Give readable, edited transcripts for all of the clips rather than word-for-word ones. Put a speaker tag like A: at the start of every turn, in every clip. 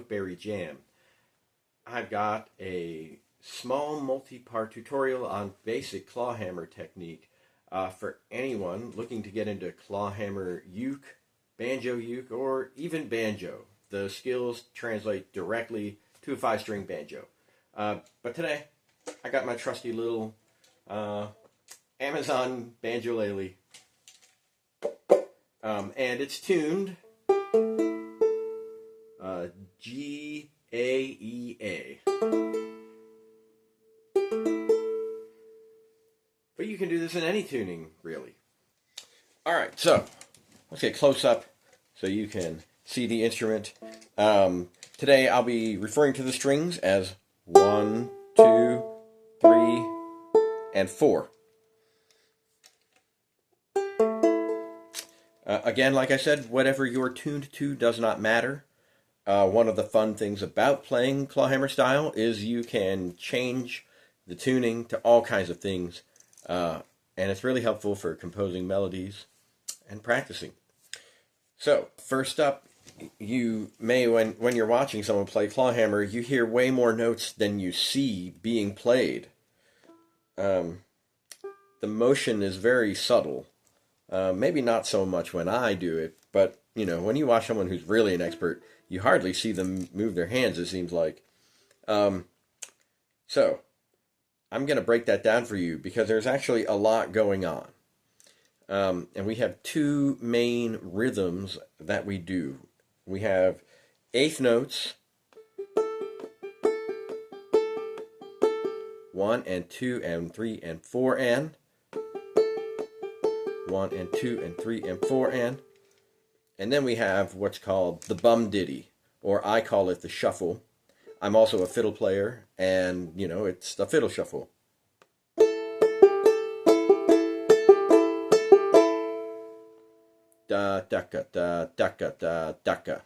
A: Oatberry Jam. I've got a small multi-part tutorial on basic clawhammer technique for anyone looking to get into clawhammer uke, banjo uke, or even banjo. The skills translate directly to a 5-string banjo. But today, I got my trusty little Amazon Banjolele, and it's tuned G, A, E, A. But you can do this in any tuning, really. Alright, so let's get close up so you can see the instrument. Today I'll be referring to the strings as 1, 2, 3, and 4. Again, like I said, whatever you're tuned to does not matter. One of the fun things about playing clawhammer style is you can change the tuning to all kinds of things, and it's really helpful for composing melodies and practicing. So, first up, you may, when you're watching someone play clawhammer, you hear way more notes than you see being played. The motion is very subtle. Maybe not so much when I do it, but, you know, when you watch someone who's really an expert, you hardly see them move their hands, it seems like. So, I'm going to break that down for you because there's actually a lot going on. And we have two main rhythms that we do. We have eighth notes, 1 and 2 and 3 and 4 and 1 and 2 and 3 and 4 and then we have what's called the bum ditty, or I call it the shuffle. I'm also a fiddle player, and you know, it's the fiddle shuffle. Da da da da da da da da.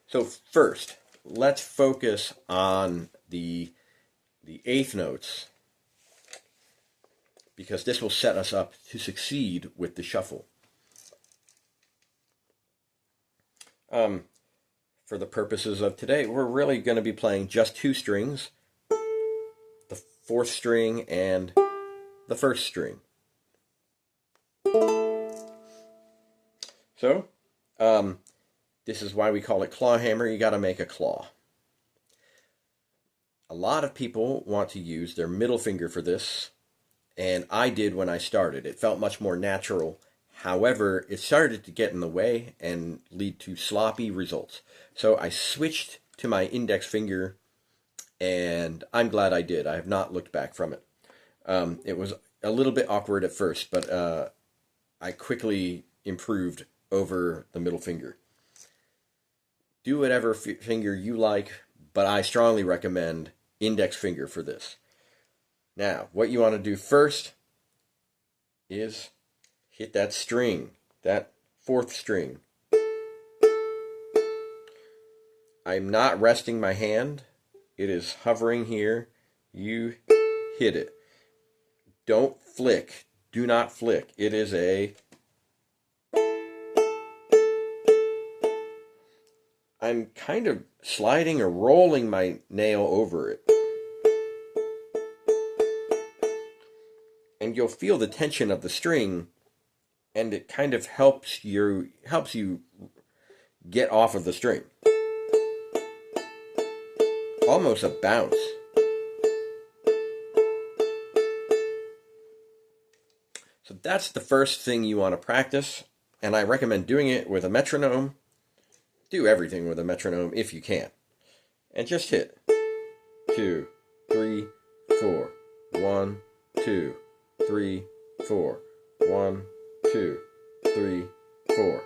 A: So first, let's focus on the eighth notes, because this will set us up to succeed with the shuffle. For the purposes of today, we're really going to be playing just two strings, the fourth string and the first string. So, this is why we call it clawhammer. You got to make a claw. A lot of people want to use their middle finger for this, and I did when I started. It felt much more natural. However, it started to get in the way and lead to sloppy results. So I switched to my index finger, and I'm glad I did. I have not looked back from it. It was a little bit awkward at first, but I quickly improved over the middle finger. Do whatever finger you like, but I strongly recommend index finger for this. Now, what you want to do first is hit that string, that fourth string. I'm not resting my hand. It is hovering here. You hit it. Don't flick. Do not flick. It is I'm kind of sliding or rolling my nail over it. And you'll feel the tension of the string, and it kind of helps you get off of the string. Almost a bounce. So that's the first thing you want to practice, and I recommend doing it with a metronome. Do everything with a metronome if you can. And just hit 2, 3, 4, 1, 2, 3, 4, 1, 2, 3, 4.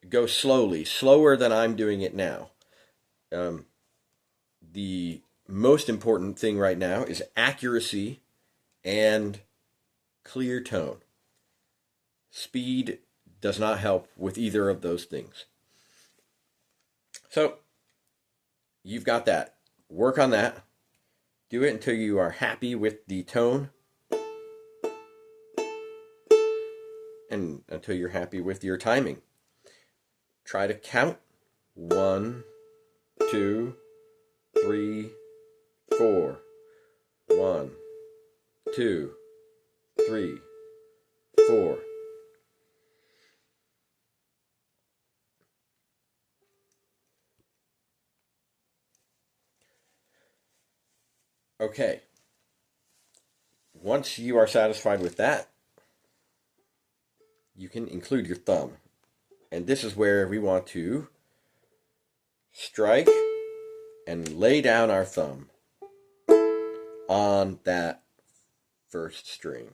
A: Go slowly, slower than I'm doing it now. The most important thing right now is accuracy and clear tone. Speed does not help with either of those things. So, you've got that. Work on that. Do it until you are happy with the tone. and until you're happy with your timing. Try to count 1, 2, 3, 4. 1, 2, 3, 4. Okay. Once you are satisfied with that, you can include your thumb. And this is where we want to strike and lay down our thumb on that first string.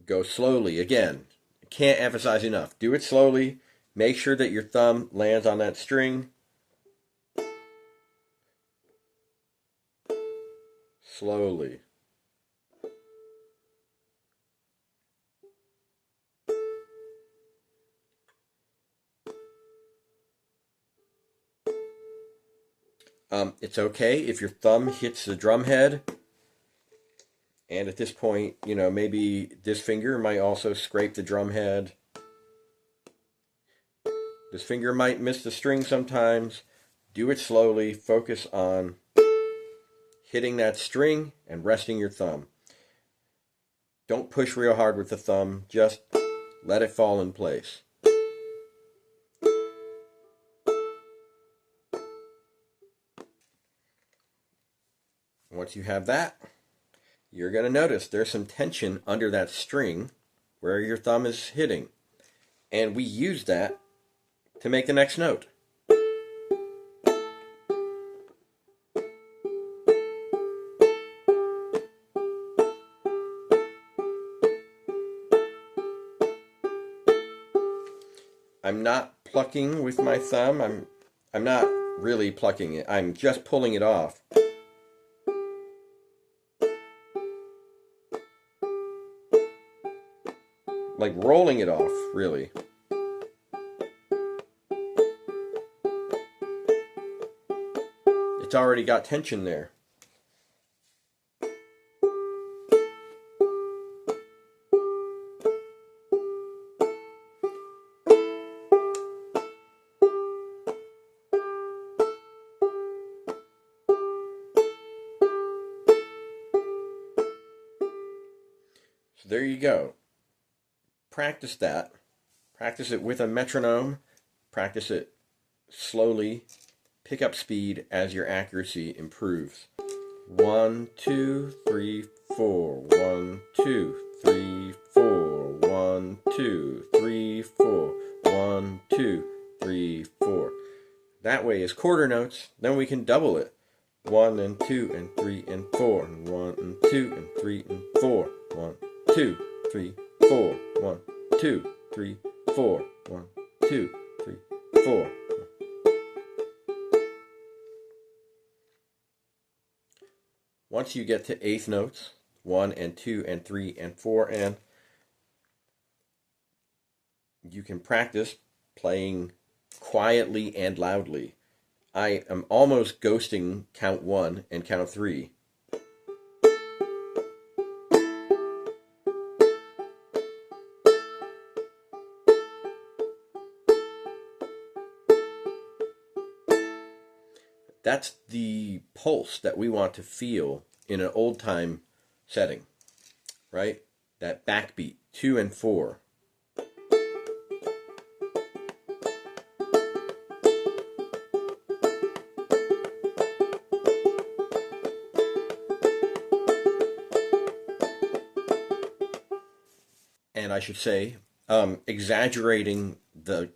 A: Go slowly. Again, can't emphasize enough. Do it slowly. Make sure that your thumb lands on that string. Slowly. It's okay if your thumb hits the drum head. And at this point, maybe this finger might also scrape the drum head. This finger might miss the string sometimes. Do it slowly. Focus on hitting that string and resting your thumb. Don't push real hard with the thumb. Just let it fall in place. Once you have that, you're going to notice there's some tension under that string where your thumb is hitting. And we use that to make the next note. I'm not plucking with my thumb. I'm not really plucking it. I'm just pulling it off. Like rolling it off, really. It's already got tension there. So there you go. Practice that. Practice it with a metronome. Practice it slowly. Pick up speed as your accuracy improves. 1, 2, 3, 4. 1, 2, 3, 4. 1, 2, 3, 4. 1, 2, 3, 4. That way is quarter notes. Then we can double it. 1 and 2 and 3 and 4. 1 and 2 and 3 and 4. 1, 2, 3, 4. 1, 2, 3, 4. 1, 2, 3, 4. Once you get to eighth notes, 1 and 2 and 3 and 4, and you can practice playing quietly and loudly. I am almost ghosting count 1 and count 3. That's the pulse that we want to feel in an old time setting, right? That backbeat, 2 and 4. And I should say, exaggerating the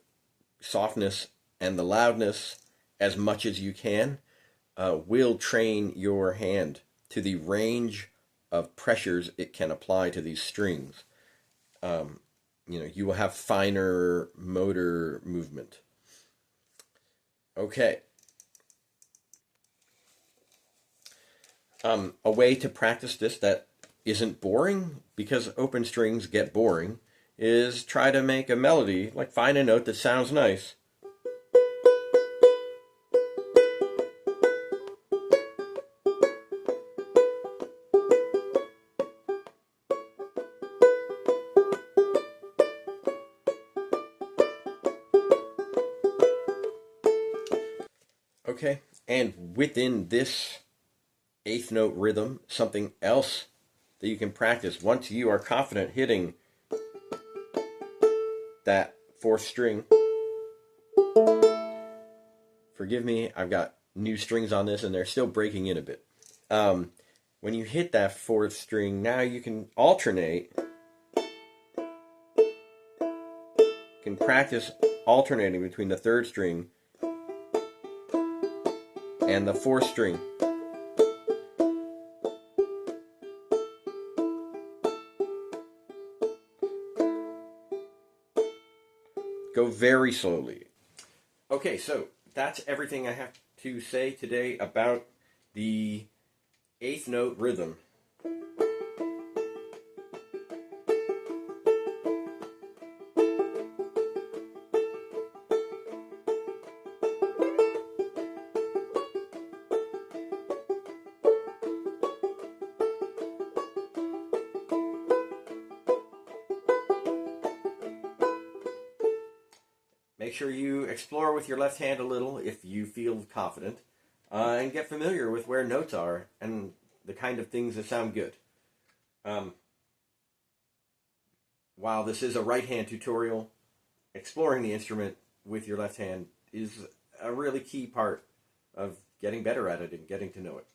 A: softness and the loudness as much as you can will train your hand to the range of pressures it can apply to these strings. You will have finer motor movement. Okay. A way to practice this that isn't boring, because open strings get boring, is try to make a melody, like find a note that sounds nice. Okay, and within this eighth note rhythm, something else that you can practice once you are confident hitting that fourth string. Forgive me, I've got new strings on this and they're still breaking in a bit. When you hit that fourth string, now you can alternate. You can practice alternating between the third string and the fourth string. Go very slowly. Okay, so that's everything I have to say today about the eighth note rhythm. Make sure you explore with your left hand a little if you feel confident, and get familiar with where notes are and the kind of things that sound good. While this is a right hand tutorial, exploring the instrument with your left hand is a really key part of getting better at it and getting to know it.